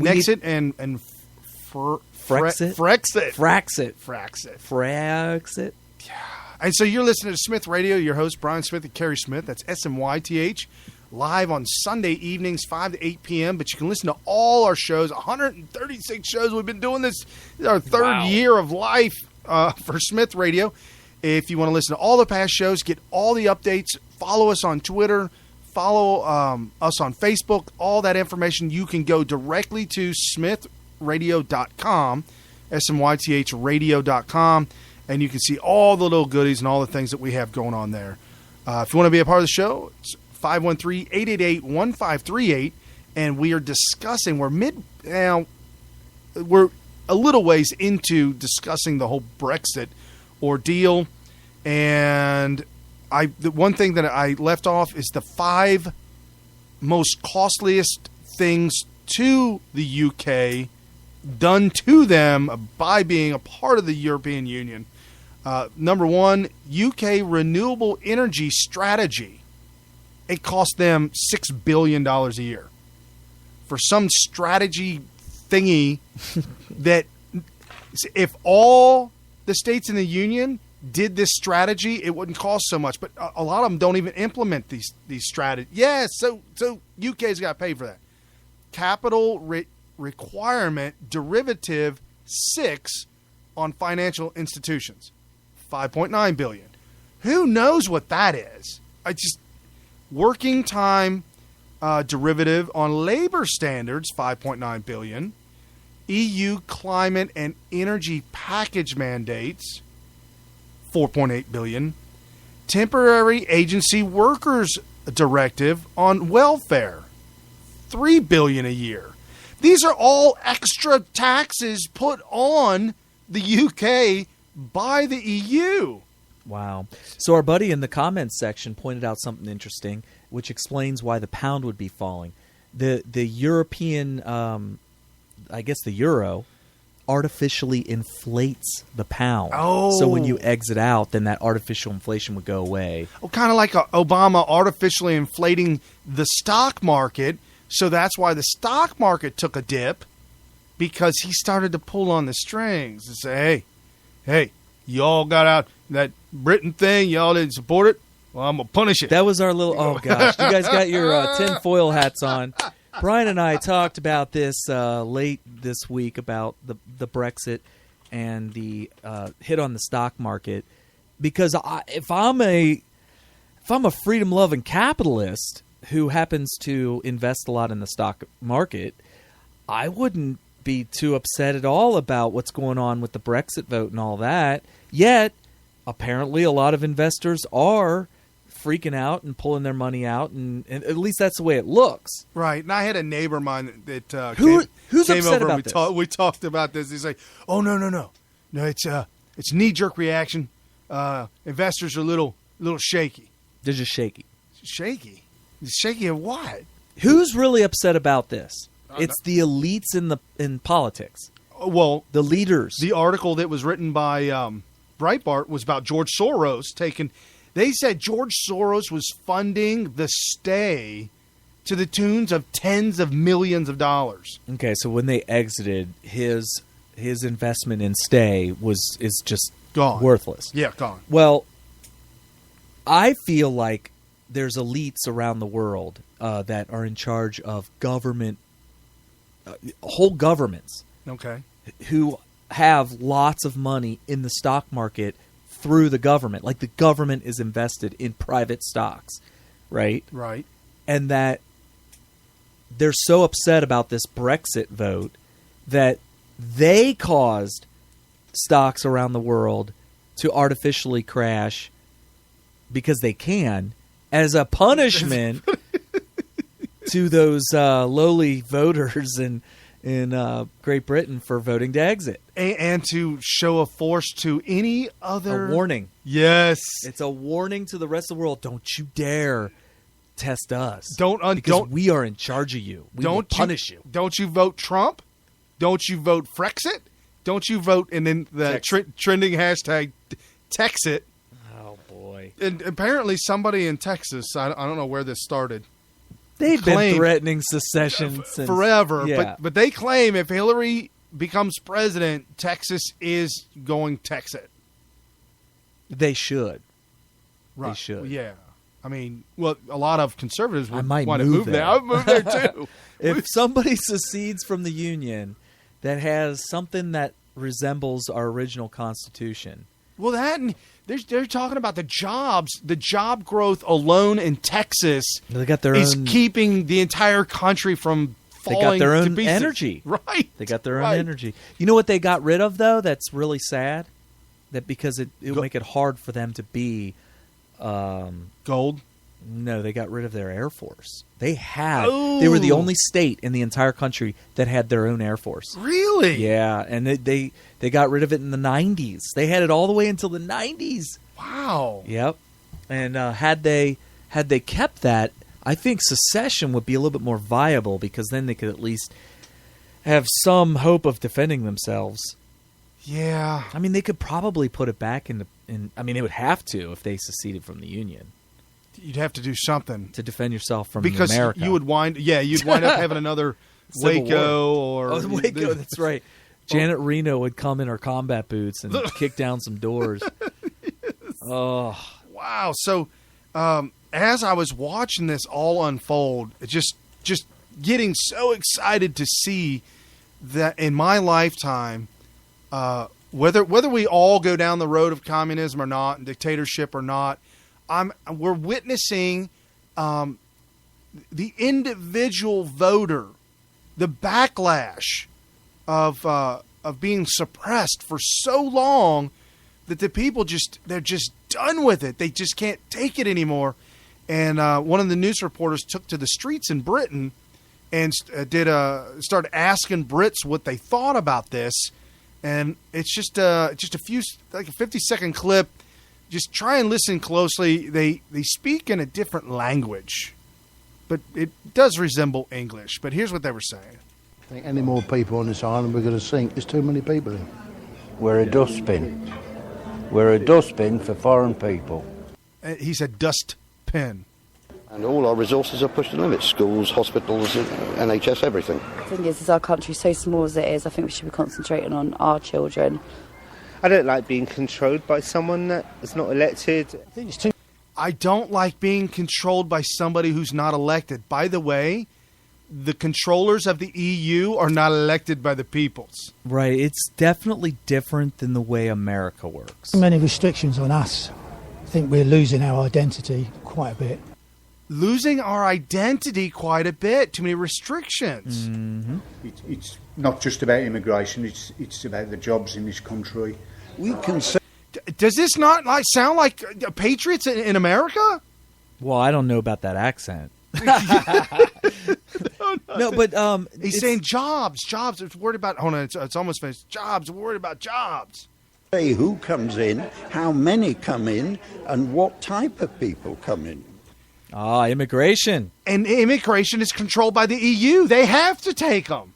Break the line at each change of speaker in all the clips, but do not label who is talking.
Nexit and
Frexit?
Frexit. And so you're listening to Smith Radio, your host, Brian Smith and Kerry Smith. That's SMYTH, live on Sunday evenings, 5 to 8 p.m. But you can listen to all our shows, 136 shows. We've been doing this. This is our third year of life for Smith Radio. If you want to listen to all the past shows, get all the updates, follow us on Twitter, follow us on Facebook, all that information, you can go directly to smithradio.com, smythradio.com, and you can see all the little goodies and all the things that we have going on there. If you want to be a part of the show, it's 513-888-1538, and we are discussing, we're a little ways into discussing the whole Brexit ordeal, and the one thing that I left off is the 5 most costliest things to the UK done to them by being a part of the European Union. Number 1, UK renewable energy strategy. It cost them $6 billion a year for some strategy thingy that if all the states in the Union did this strategy, it wouldn't cost so much. But a lot of them don't even implement these strategies. Yeah, so UK's got to pay for that. Capital requirement derivative 6 on financial institutions, $5.9 billion. Who knows what that is? Working time derivative on labor standards, $5.9 billion. EU climate and energy package mandates, $4.8 billion. Temporary agency workers directive on welfare, $3 billion a year. These are all extra taxes put on the UK by the EU.
Wow. So our buddy in the comments section pointed out something interesting, which explains why the pound would be falling. The European, I guess the euro, artificially inflates the pound.
Oh.
So when you exit out, then that artificial inflation would go away.
Oh, kind of like Obama artificially inflating the stock market. So that's why the stock market took a dip, because he started to pull on the strings and say, hey, y'all got out that Britain thing. Y'all didn't support it. Well, I'm going to punish it.
That was our little, oh gosh. You guys got your tinfoil hats on. Brian and I talked about this late this week about the Brexit and the hit on the stock market, because if I'm a freedom-loving capitalist who happens to invest a lot in the stock market, I wouldn't be too upset at all about what's going on with the Brexit vote and all that. Yet, apparently, a lot of investors are freaking out and pulling their money out, and at least that's the way it looks.
Right. And I had a neighbor of mine that
who's
came
upset
over
about
and
this?
we talked about this. He's like, oh, no, it's knee-jerk reaction. Investors are a little shaky.
They're just shaky.
Shaky? Shaky of what?
Who's really upset about this? It's the elites in politics.
Well,
the leaders.
The article that was written by Breitbart was about George Soros taking. They said George Soros was funding the stay to the tunes of tens of millions of dollars.
Okay, so when they exited, his investment in stay is just
gone,
worthless.
Yeah, gone.
Well, I feel like there's elites around the world that are in charge of government, whole governments.
Okay.
Who have lots of money in the stock market through the government. Like the government is invested in private stocks, right?
Right.
And that they're so upset about this Brexit vote that they caused stocks around the world to artificially crash because they can, as a punishment to those lowly voters in Great Britain for voting to exit.
And to show a force to any other...
A warning.
Yes.
It's a warning to the rest of the world. Don't you dare test us.
Because
we are in charge of you. We will punish you.
Don't you vote Trump? Don't you vote Frexit? Don't you vote... And then the trending hashtag TEXIT.
Oh, boy.
And apparently somebody in Texas, I don't know where this started,
They've been threatening secession since
forever.
Yeah.
But they claim if Hillary becomes president, Texas is going TEXIT.
They should.
Right.
They should.
Yeah. I mean, well, a lot of conservatives would
might
want to
move
move there.
there.
I would move there too.
If somebody secedes from the Union that has something that resembles our original Constitution.
Well, they're talking about the jobs. The job growth alone in Texas
They got their
is
own
keeping the entire country from falling.
They got their
to
own
pieces.
energy.
Right.
They got their own energy. You know what they got rid of, though, that's really sad? That because it would make it hard for them to be...
gold?
No, they got rid of their Air Force. They were the only state in the entire country that had their own Air Force.
Really?
Yeah, and they got rid of it in the 90s. They had it all the way until the 90s.
Wow.
Yep. And had they kept that, I think secession would be a little bit more viable because then they could at least have some hope of defending themselves.
Yeah.
I mean, they could probably put it back in. I mean, they would have to if they seceded from the Union.
You'd have to do something
to defend yourself from
because
America.
You'd wind up having another Waco or
Waco. That's right. Janet Reno would come in her combat boots and kick down some doors. Yes. Oh,
wow! So, as I was watching this all unfold, just getting so excited to see that in my lifetime, whether we all go down the road of communism or not, and dictatorship or not. We're witnessing the individual voter, the backlash of being suppressed for so long that the people they're just done with it. They just can't take it anymore. And one of the news reporters took to the streets in Britain and started asking Brits what they thought about this. And it's just a 50-second clip. Just try and listen closely. They speak in a different language, but it does resemble English. But here's what they were saying.
I think any more people on this island we're going to sink. There's too many people here.
We're a dustbin. We're a dustbin for foreign people.
He said dustbin.
And all our resources are pushed to the limit. Schools, hospitals, NHS, everything.
The thing is our country so small as it is, I think we should be concentrating on our children.
I don't like being controlled by someone that is not elected.
I don't like being controlled by somebody who's not elected. By the way, the controllers of the EU are not elected by the peoples.
Right. It's definitely different than the way America works.
Many restrictions on us. I think we're losing our identity quite a bit.
Losing our identity quite a bit. Too many restrictions.
Mm-hmm.
It's not just about immigration. It's about the jobs in this country.
We can say.
Does this not sound like patriots in America?
Well, I don't know about that accent. No, but
he's saying jobs. It's worried about. Hold on, it's almost finished. Jobs. We're worried about jobs.
Say who comes in, how many come in, and what type of people come in.
Immigration.
And immigration is controlled by the EU. They have to take them.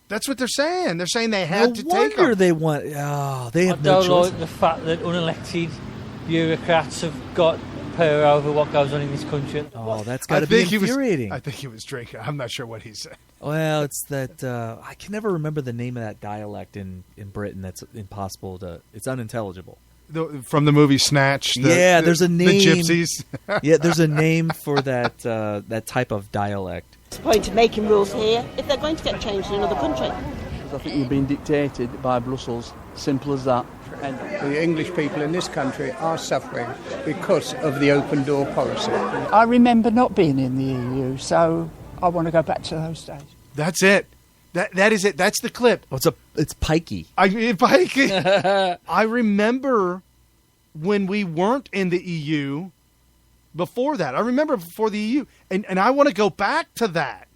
That's what they're saying. They're saying they have to take them.
They want. Oh, they have
no choice.
I
don't like the fact that unelected bureaucrats have got power over what goes on in this country.
Oh, that's got to be infuriating.
I think he was drinking. I'm not sure what he said.
Well, it's that I can never remember the name of that dialect in Britain. That's impossible to. It's unintelligible.
From the movie Snatch.
There's a name.
The gypsies.
Yeah, there's a name for that type of dialect.
What's the point of making rules here if they're going to get changed in another country?
I think you're being dictated by Brussels. Simple as that.
And the English people in this country are suffering because of the open door policy.
I remember not being in the EU, so I want to go back to those days.
That's it. That is it. That's the clip.
Oh, it's pikey.
Pikey. I remember when we weren't in the EU. Before that, I remember before the EU, and I want to go back to that.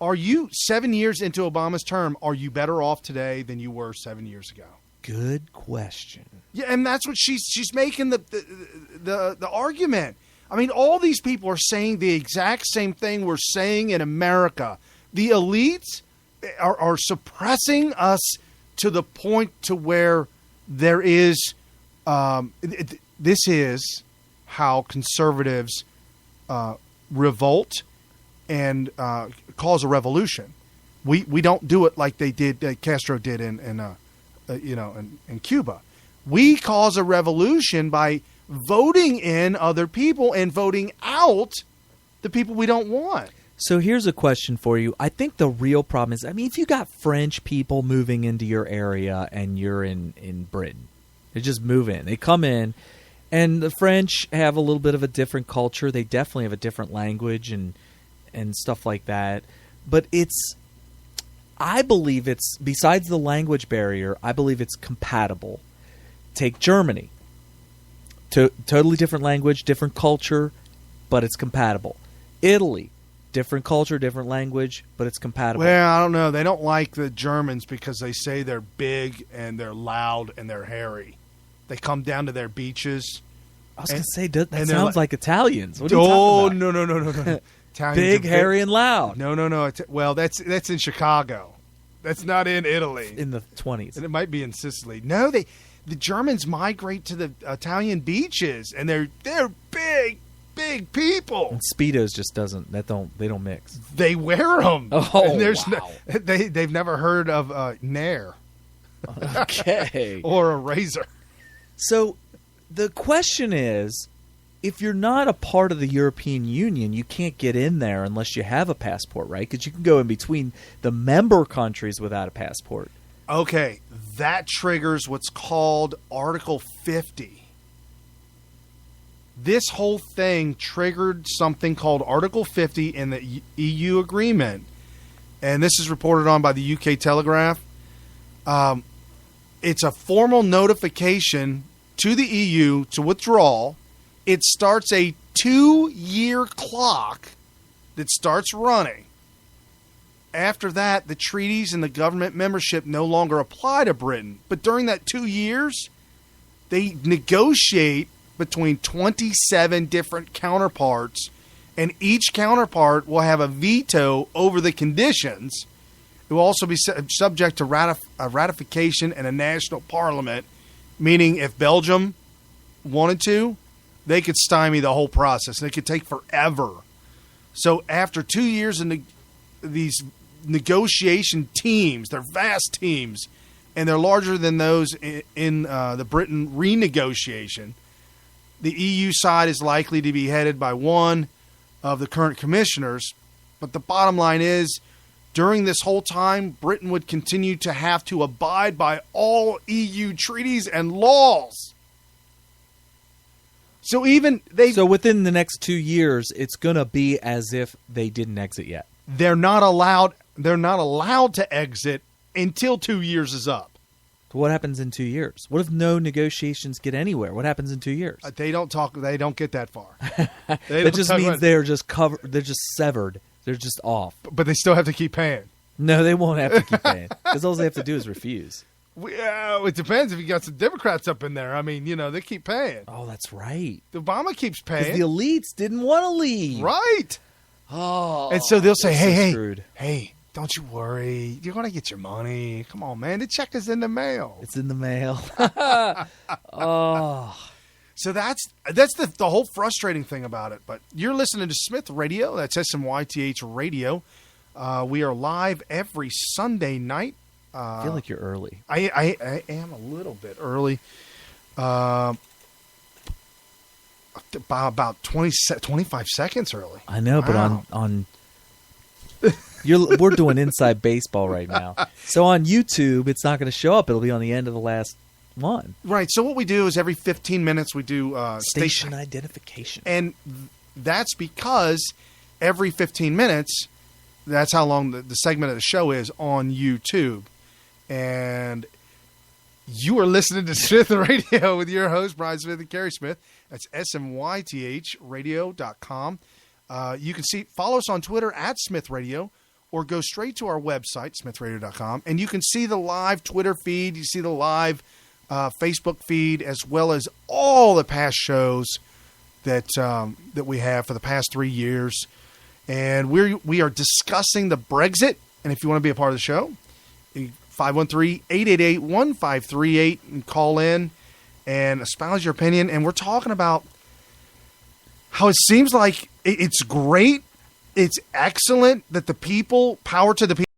Are you 7 years into Obama's term? Are you better off today than you were 7 years ago?
Good question.
Yeah, and that's what she's making the argument. I mean, all these people are saying the exact same thing we're saying in America. The elites are suppressing us to the point to where there is this is how conservatives revolt and cause a revolution. We don't do it like they did, Castro did in Cuba. We cause a revolution by voting in other people and voting out the people we don't want.
So here's a question for you. I think the real problem is, I mean, if you got French people moving into your area and you're in Britain, they just move in. They come in, and the French have a little bit of a different culture. They definitely have a different language and stuff like that. But I believe it's, besides the language barrier, I believe it's compatible. Take Germany. Totally different language, different culture, but it's compatible. Italy. Different culture, different language, but it's compatible.
Well, I don't know. They don't like the Germans because they say they're big and they're loud and they're hairy. They come down to their beaches.
I was going to say, that sounds like Italians. What are you talking about?
No. Italians
big, hairy, and loud.
No. Well, that's in Chicago. That's not in Italy.
In the 20s.
And it might be in Sicily. No, the Germans migrate to the Italian beaches, and they're big people.
And Speedos just they don't mix.
They wear them.
Oh,
and there's
wow.
They've never heard of Nair.
Okay.
Or a razor.
So the question is, if you're not a part of the European Union, you can't get in there unless you have a passport, right? Because you can go in between the member countries without a passport.
Okay, that triggers what's called Article 50. This whole thing triggered something called Article 50 in the EU agreement, and this is reported on by the UK Telegraph. It's a formal notification to the EU to withdraw. It starts a 2-year clock that starts running. After that, the treaties and the government membership no longer apply to Britain. But during that 2 years, they negotiate between 27 different counterparts, and each counterpart will have a veto over the conditions. It will also be subject to ratification in a national parliament, meaning if Belgium wanted to, they could stymie the whole process, and it could take forever. So after 2 years in these negotiation teams, they're vast teams, and they're larger than those in the Britain renegotiation. The EU side is likely to be headed by one of the current commissioners. But the bottom line is, during this whole time, Britain would continue to have to abide by all EU treaties and laws. So
within the next 2 years, it's going to be as if they didn't exit yet.
They're not allowed to exit until 2 years is up.
What happens in 2 years? What if no negotiations get anywhere? What happens in 2 years?
They don't get that far.
That just means they're just covered. They're just severed. They're just off.
But they still have to keep paying.
No, they won't have to keep paying because all they have to do is refuse.
It depends if you got some Democrats up in there. I mean, they keep paying.
Oh, that's right.
Obama keeps paying.
The elites didn't want to leave.
Right.
Oh.
And so they'll say,
screwed.
hey, don't you worry. You're going to get your money. Come on, man. The check is in the mail.
It's in the mail. Oh.
So that's the whole frustrating thing about it. But you're listening to Smith Radio. That's SMYTH Radio. We are live every Sunday night.
I feel like you're early.
I am a little bit early. By about 25 seconds early.
I know, wow. But on we're doing inside baseball right now. So on YouTube, it's not going to show up. It'll be on the end of the last one.
Right. So what we do is every 15 minutes we do
station identification.
And that's because every 15 minutes, that's how long the segment of the show is on YouTube. And you are listening to Smith Radio with your host, Brian Smith and Kerry Smith. That's smythradio.com. You can follow us on Twitter at Smith Radio, or go straight to our website, smithradio.com, and you can see the live Twitter feed. You see the live Facebook feed, as well as all the past shows that we have for the past 3 years. And we are discussing the BREXIT. And if you want to be a part of the show, 513-888-1538, and call in and espouse your opinion. And we're talking about how it seems like it's great, it's excellent that the people, power to the people,